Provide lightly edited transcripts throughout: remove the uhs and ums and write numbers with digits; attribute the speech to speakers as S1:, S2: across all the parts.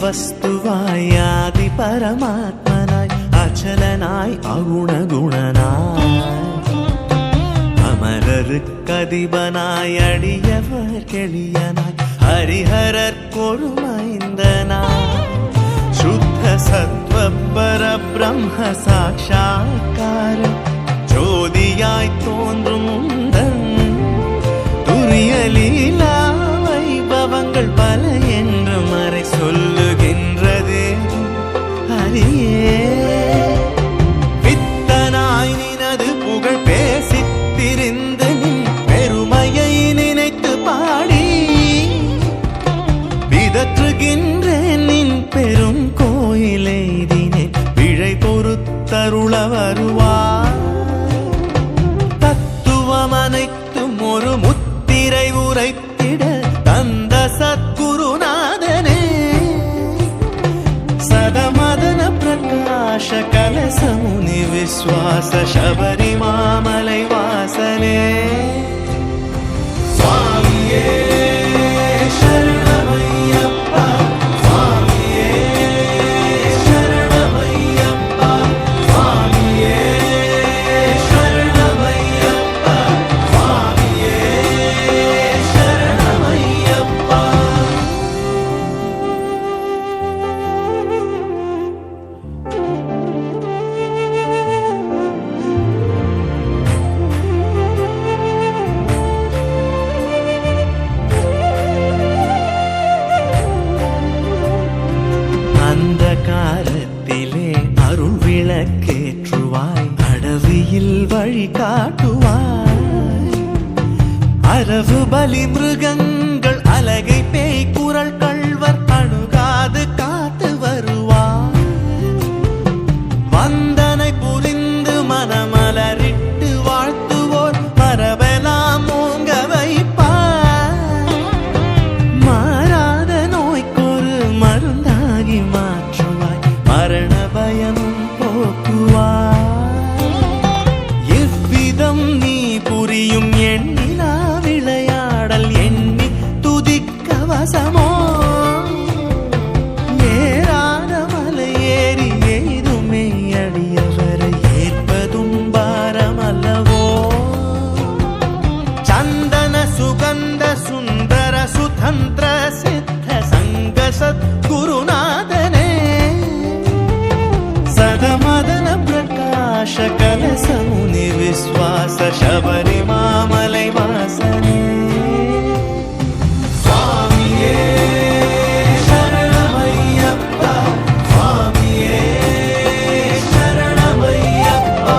S1: വസ്തുവായി ആദി പരമാത്മനായി അചലനായി അഗുണഗുണനായി അമരർക്കധിപനായി അടിയവർക്കെളിയനായി ഹരിഹരർക്കൊരു മൈന്ദനായി ശുദ്ധ സത്വ പരബ്രഹ്മ സാക്ഷാത്കാരം ജ്യോതിയായി തോன்றும் முந்தன் துரிய லீலா வைபவங்கள் பல என்று மறை சொல்லுகின்றது ஹரியே வித்தனாய் நினது புகழ் பேசித் திரிந்து நின் பெருமையை நினைத்து பாடி பிதற்றுகின்றேன் நின் பெரும் கோயிலை தினே பிழை பொறுத்தருள வருவாய் தத்துவமனைத்தும் ஒரு முத்திரை உரைத்திட தந்த சத்குருநாதனே சதமதன பிரகாஷ கலசமுனி விஸ்வாச சபரிமாமலை வாசனே சுவாமியே சரணமையப்பா சுவாமியே சரணமையப்பா சுவாமியே சரணமையப்பா சுவாமியே சரணமையப்பா அந்த காலத்திலே அருள் விளக்கேற்றுவாய் அடவியில் வழி காட்டுவாய் அரவு பலி மிருகங்கள் அலகை பேய் குரல் கள்வர் அணுகாது காத்து வருவாய் வந்தனை புரிந்து மனமலரிட்டு வாழ்த்துவோர் மரபெல்லாம் ஓங்க வைப்பாய் மாறாத நோய்க்கொரு மருந்தாகி மாற்றுவாய் மரண பயமும் போக்குவாய் எவ்விதம் நீ புரியும் எண்ணிலா விளையாடல் எண்ணி துதிக்க வசமோ ஏறாத மலை ஏறி எய்துமே அடியவரை ஏற்பதும் பாரமல்லவோ சந்தன சுகந்த சுந்தர சுதந்திர சித்த சங்க சத்குருநாதனே சதமதன பிரகாஷ கலசமுனி விஸ்வாச சபரிமாமலை வாசனே சுவாமியே சரணமையப்பா சுவாமியே சரணமையப்பா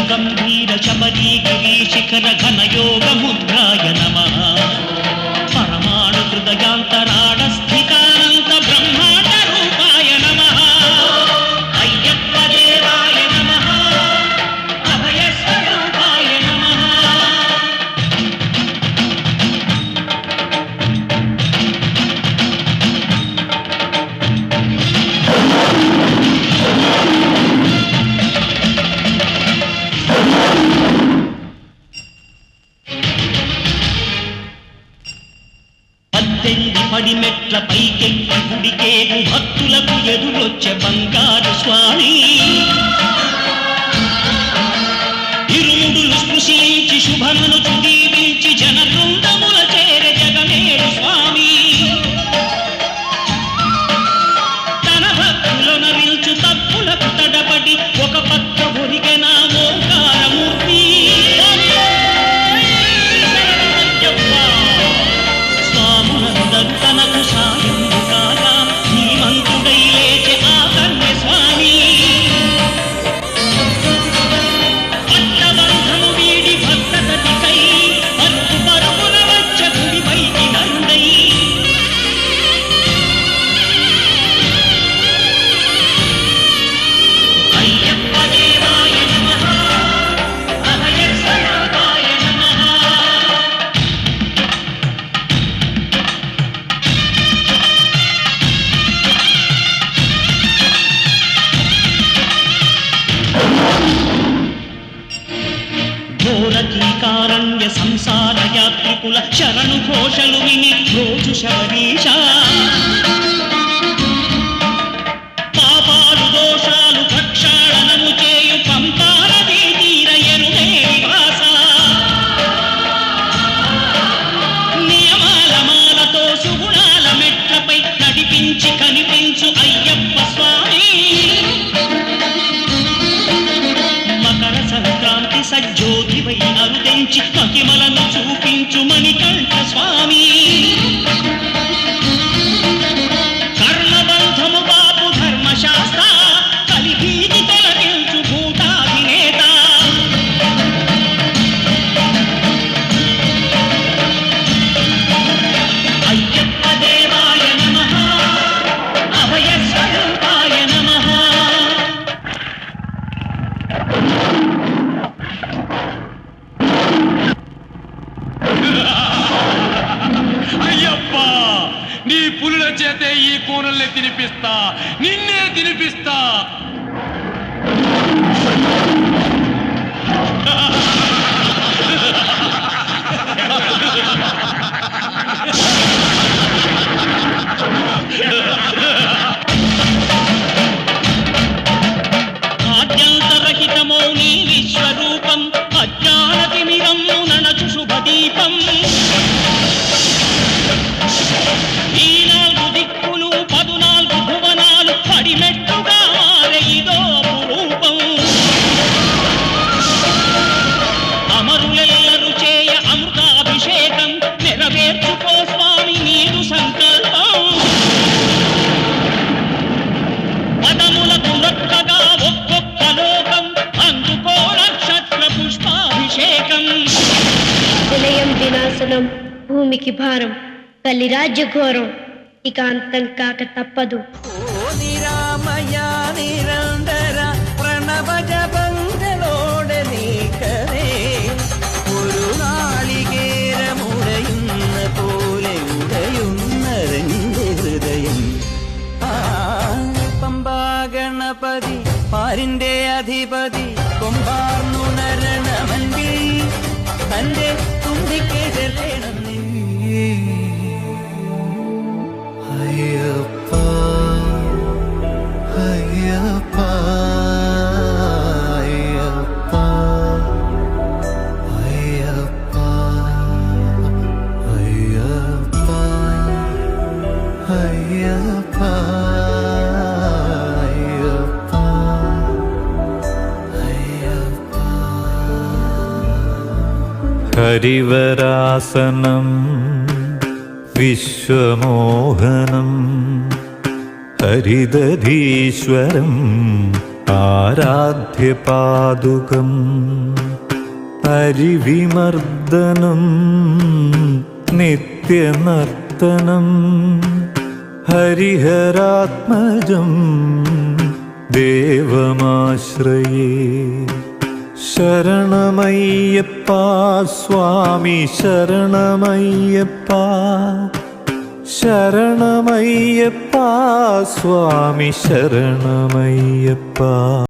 S2: गंभीर शबरी गिरी शिखर घन योग मुद्राय नमः परमाणु हृदयांतराळ स्थितानंत ब्रह्मांड रूपाय नमः अय्यप्प देवाय नमः अभय स्वरूपाय नमः మెట్ల పైకెక్కి గుడికేగు భక్తులకు ఎదురొచ్చే బంగారు స్వామి ఇరుముడులు స్పృశించి శుభమును దీవించి జనబృందముల చేరే జగమేడు స్వామి తన భక్తులను నిల్చు తప్పులకు తడబడి ఒక పక్క ఒరిగెన ఓంకారమూర్తి స్వాములందరూ తనకు సాయం కాగా ధీమంతుడై లేచే ఆకర్ణ్య స్వామి అట్టబంధము వీడి భక్తగతికై పరుగు పరుగున వచ్చే గుడిపైకి నరుడై అయ్యప్ప దేవాయ నమః అభయ స్వరూపాయ నమః ఘోరకీకారణ్య సంసార యాత్రికుల శరణు ఘోషలు విని రోజు శబరీష పాపాలు దోషాలు ప్రక్షాళనము చేయు పంపానదీ తీర ఎరుమే నివాస నియమాల మాలతో సుగుణాల మెట్లపై నడిపించి కనిపించు అయ్యప్ప స్వామి మకర సంక్రాంతి సజ్జోతివై అరుదించి మహిమలను చూపించు మణికంఠ స్వామి కర్మబంధము బాపు ధర్మశాస్త్ర కలిభీతి తొలగించు భూతాధినేత అయ్యప్ప దేవాయ నమః అభయ స్వరూపాయ నమః
S3: అయ్యప్ప నీ పులుల చేతే ఈ కూనల్ని తినిపిస్తా నిన్నే తినిపిస్తా
S2: ఆద్యంతరహితమో నీ విశ్వరూపం అజ్ఞానతిమిరము ననచు శుభదీపం ఈ 4 దిక్కులు 14 భువనాలు పడిమెట్టుగా మారే ఇదో అపురూపం అమరులెల్లరు చేయ అమృతాభిషేకం నెరవేర్చుకో స్వామి నీదు సంకల్పం పదములకు నొక్కగా ఒక్కొక్క లోకం అందుకో నక్షత్ర పుష్పాభిషేకం
S4: విలయం వినాశనం భూమికి భారం కలి రాజ్యఘోరం ఇక అంతం కాక తప్పదు
S1: ഓ നിരാമയ നിരന്തര പ്രണവ ജപങ്ങളോടെ നീക്കവേ ഒരു നാളികേരമുടയുന്ന പോലെ ഉടയുന്നതെന്റെ ഹൃദയം ആ പമ്പാ ഗണപതി പാരിന്റെ അധിപതി കൊമ്പാർന്നുണരണമൻപിൽ തന്റെ തുമ്പിക്ക് ചെല്ലണം നീ അയ്യപ്പ അയ്യപ്പ അയ്യപ്പ അയ്യപ്പ അയ്യപ്പ അയ്യപ്പ ഹരിവരാസനം വിശ്വമോഹനം ഹരിദധീശ്വരം ആരാധ്യപാദുകം ഹരിവിമർദ്ദനം നിത്യനർത്തനം ഹരിഹരാത്മജം ദേവമാശ്രയേ ശരണമയ്യപ്പ സ്വാമി ശരണമയ്യപ്പ ശരണമയ്യപ്പ സ്വാമി ശരണമയ്യപ്പ